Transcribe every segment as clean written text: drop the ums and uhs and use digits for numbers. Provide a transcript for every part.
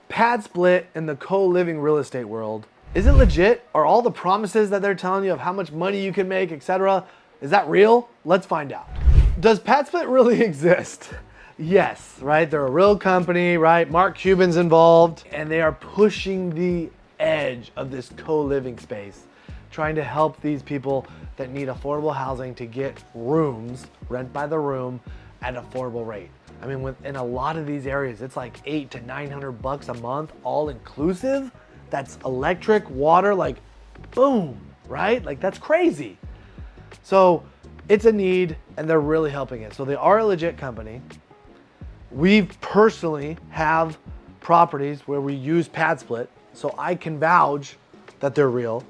PadSplit in the co-living real estate world. Is it legit? Are all the promises that they're telling you of how much money you can make, etc., is that real? Let's find out. Does PadSplit really exist? Yes, right? They're a real company, right? Mark Cuban's involved, and they are pushing the edge of this co-living space, trying to help these people that need affordable housing to get rooms, rent by the room, at an affordable rate. I mean, in a lot of these areas, it's like $800 to $900 a month, all inclusive. That's electric, water, like boom, right? Like that's crazy. So it's a need and they're really helping it. So they are a legit company. We personally have properties where we use PadSplit, so I can vouch that they're real,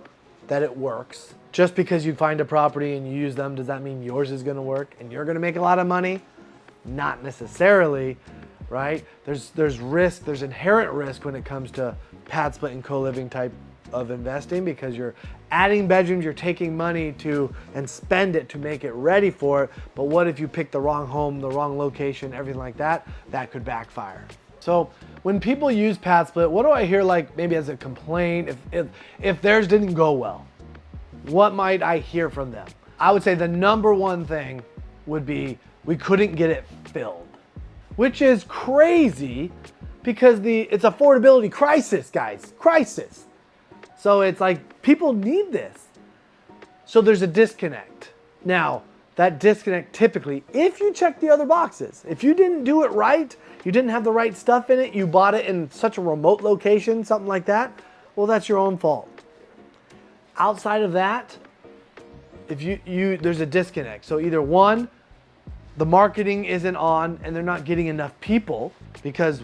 that it works. Just because you find a property and you use them, does that mean yours is gonna work and you're gonna make a lot of money? Not necessarily, right? There's risk, there's inherent risk when it comes to PadSplit and co-living type of investing, because you're adding bedrooms, you're taking money to and spend it to make it ready for it. But what if you pick the wrong home, the wrong location, everything like that? That could backfire. So when people use PadSplit, what do I hear, like maybe as a complaint if theirs didn't go well? What might I hear from them? I would say the number one thing would be we couldn't get it filled, which is crazy because it's affordability crisis, guys, crisis. So it's like people need this. So there's a disconnect. Now, that disconnect typically, if you check the other boxes, if you didn't do it right, you didn't have the right stuff in it, you bought it in such a remote location, something like that, well, that's your own fault. Outside of that, if there's a disconnect. So either one, the marketing isn't on and they're not getting enough people, because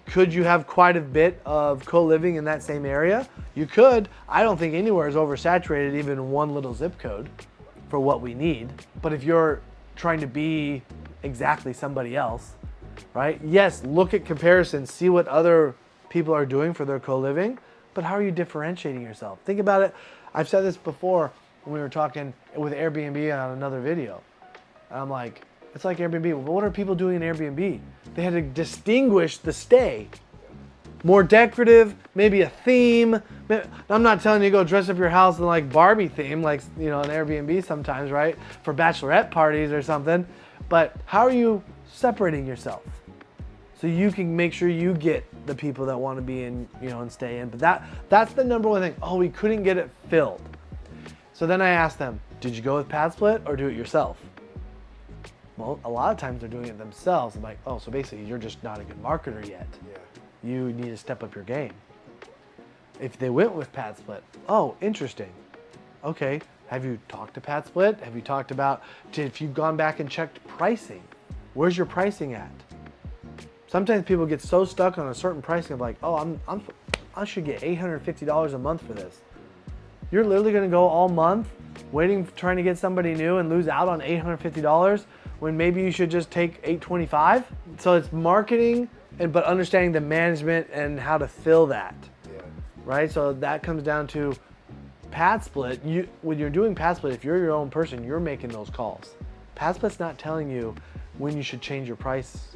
could you have quite a bit of co-living in that same area? You could. I don't think anywhere is oversaturated, even in one little zip code for what we need. But if you're trying to be exactly somebody else, right? Yes, look at comparisons, see what other people are doing for their co-living, but how are you differentiating yourself? Think about it. I've said this before when we were talking with Airbnb on another video. I'm like, it's like Airbnb. Well, what are people doing in Airbnb? They had to distinguish the stay. More decorative, maybe a theme. I'm not telling you to go dress up your house in like Barbie theme, like, you know, an Airbnb sometimes, right? For bachelorette parties or something. But how are you separating yourself? So you can make sure you get the people that want to be in, you know, and stay in. But that's the number one thing. Oh, we couldn't get it filled. So then I asked them, did you go with PadSplit or do it yourself? Well, a lot of times they're doing it themselves. I'm like, oh, so basically you're just not a good marketer yet. Yeah. You need to step up your game. If they went with PadSplit, oh, interesting. Okay, have you talked to PadSplit? Have you talked about, if you've gone back and checked pricing? Where's your pricing at? Sometimes people get so stuck on a certain pricing of like, oh, I should get $850 a month for this. You're literally gonna go all month waiting, trying to get somebody new and lose out on $850 when maybe you should just take $825. So it's marketing, but understanding the management and how to fill that, right? So that comes down to PadSplit. When you're doing PadSplit, if you're your own person, you're making those calls. PadSplit's not telling you when you should change your price.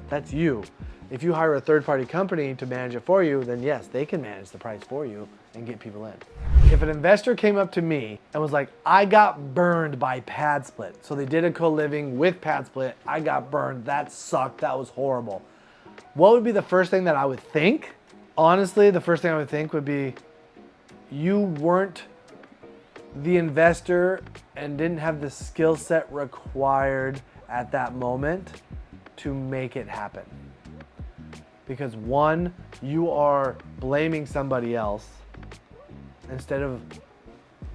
That's you. If you hire a third-party company to manage it for you, then yes, they can manage the price for you and get people in. If an investor came up to me and was like, I got burned by PadSplit. So they did a co-living with PadSplit. I got burned. That sucked. That was horrible. What would be the first thing that I would think? Honestly, the first thing I would think would be, you weren't the investor and didn't have the skill set required at that moment to make it happen. Because one, you are blaming somebody else instead of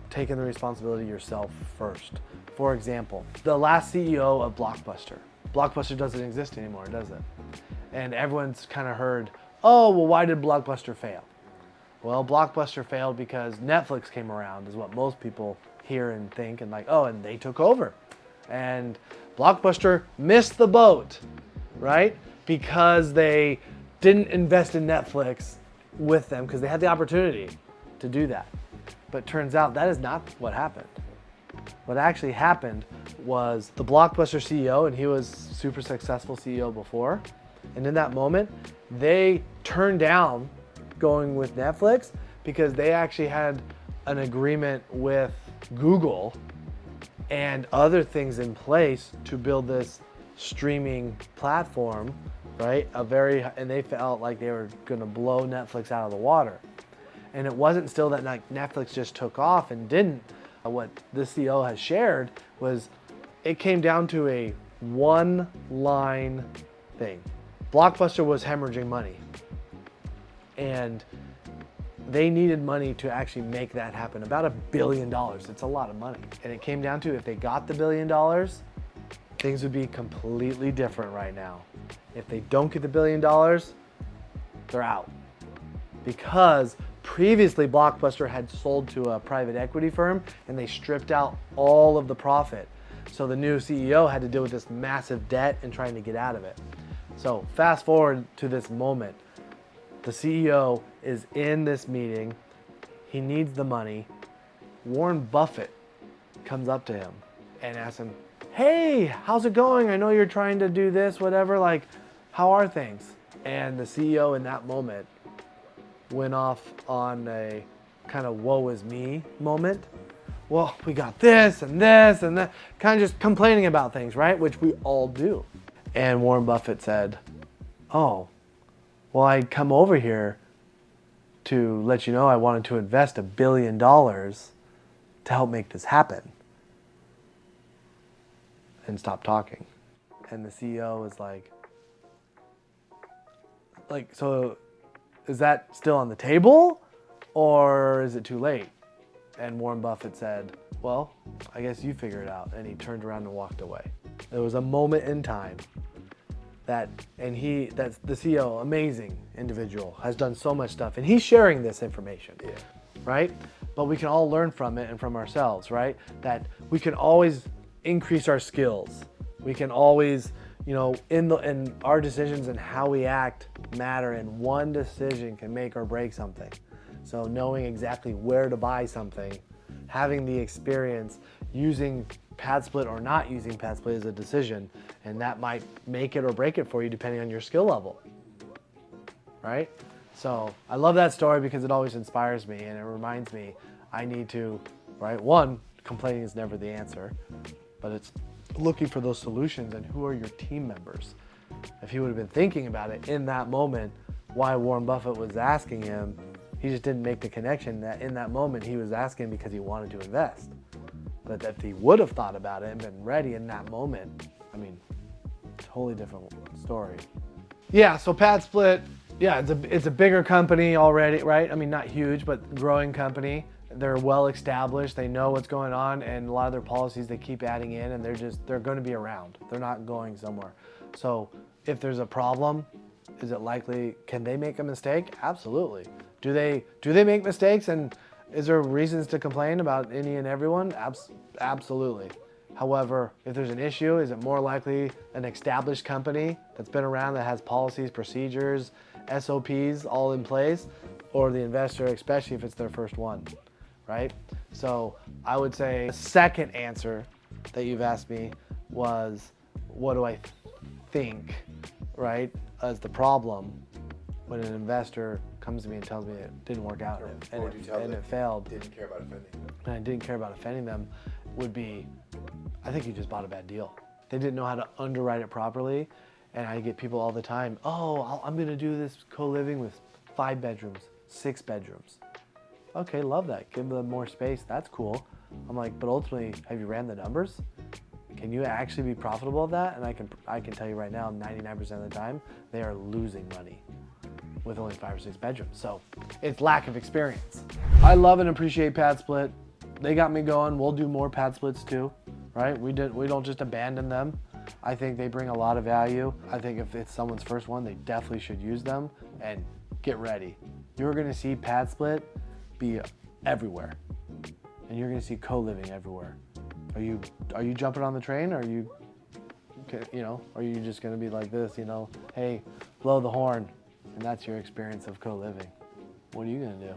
taking the responsibility yourself first. For example, the last CEO of Blockbuster. Blockbuster doesn't exist anymore, does it? And everyone's kind of heard, oh, well, why did Blockbuster fail? Well, Blockbuster failed because Netflix came around, is what most people hear and think, and like, oh, and they took over. And Blockbuster missed the boat, right? Because they didn't invest in Netflix with them, because they had the opportunity to do that. But turns out that is not what happened. What actually happened was the Blockbuster CEO, and he was super successful CEO before, And in that moment, they turned down going with Netflix because they actually had an agreement with Google and other things in place to build this streaming platform, right? And they felt like they were gonna blow Netflix out of the water. And it wasn't still that like Netflix just took off and didn't. What the CEO has shared was it came down to a one line thing. Blockbuster was hemorrhaging money and they needed money to actually make that happen. About $1 billion, it's a lot of money. And it came down to if they got the $1 billion, things would be completely different right now. If they don't get the $1 billion, they're out. Because previously Blockbuster had sold to a private equity firm and they stripped out all of the profit. So the new CEO had to deal with this massive debt and trying to get out of it. So fast forward to this moment. The CEO is in this meeting. He needs the money. Warren Buffett comes up to him and asks him, hey, how's it going? I know you're trying to do this, whatever, like, how are things? And the CEO in that moment went off on a kind of woe is me moment. Well, we got this and that, kind of just complaining about things, right? Which we all do. And Warren Buffett said, oh, well, I'd come over here to let you know I wanted to invest $1 billion to help make this happen. And stop talking. And the CEO was like, so is that still on the table or is it too late? And Warren Buffett said, well, I guess you figure it out. And he turned around and walked away. There was a moment in time that's the CEO, amazing individual, has done so much stuff. And he's sharing this information, right? But we can all learn from it and from ourselves, right? That we can always increase our skills. We can always, in our decisions and how we act matter, and one decision can make or break something. So knowing exactly where to buy something, having the experience, using PadSplit or not using PadSplit is a decision, and that might make it or break it for you depending on your skill level, right? So I love that story because it always inspires me and it reminds me I need to, right? One, complaining is never the answer, but it's looking for those solutions and who are your team members. If he would have been thinking about it in that moment, why Warren Buffett was asking him, he just didn't make the connection that in that moment he was asking because he wanted to invest. But if he would have thought about it and been ready in that moment, I mean, totally different story. Yeah, so PadSplit, yeah, it's a bigger company already, right? I mean, not huge, but growing company. They're well established, they know what's going on, and a lot of their policies they keep adding in, and they're going to be around. They're not going somewhere. So if there's a problem, is it likely, can they make a mistake? Absolutely. Do they make mistakes, and is there reasons to complain about any and everyone? Absolutely. However, if there's an issue, is it more likely an established company that's been around that has policies, procedures, SOPs all in place, or the investor, especially if it's their first one, right? So I would say the second answer that you've asked me was, what do I think, right, as the problem when an investor comes to me and tells me it didn't work out and it failed. Didn't care about offending them. And I didn't care about offending them would be, I think you just bought a bad deal. They didn't know how to underwrite it properly. And I get people all the time, oh, I'm gonna do this co-living with 5 bedrooms, 6 bedrooms. Okay, love that, give them more space, that's cool. I'm like, but ultimately, have you ran the numbers? Can you actually be profitable at that? And I can tell you right now, 99% of the time, they are losing money with only 5 or 6 bedrooms. So it's lack of experience. I love and appreciate PadSplit. They got me going. We'll do more PadSplits too, right? We don't just abandon them. I think they bring a lot of value. I think if it's someone's first one, they definitely should use them, and get ready. You're gonna see PadSplit be everywhere, and you're gonna see co-living everywhere. Are you jumping on the train? Or are you just gonna be like this, hey, blow the horn, and that's your experience of co-living? What are you gonna do?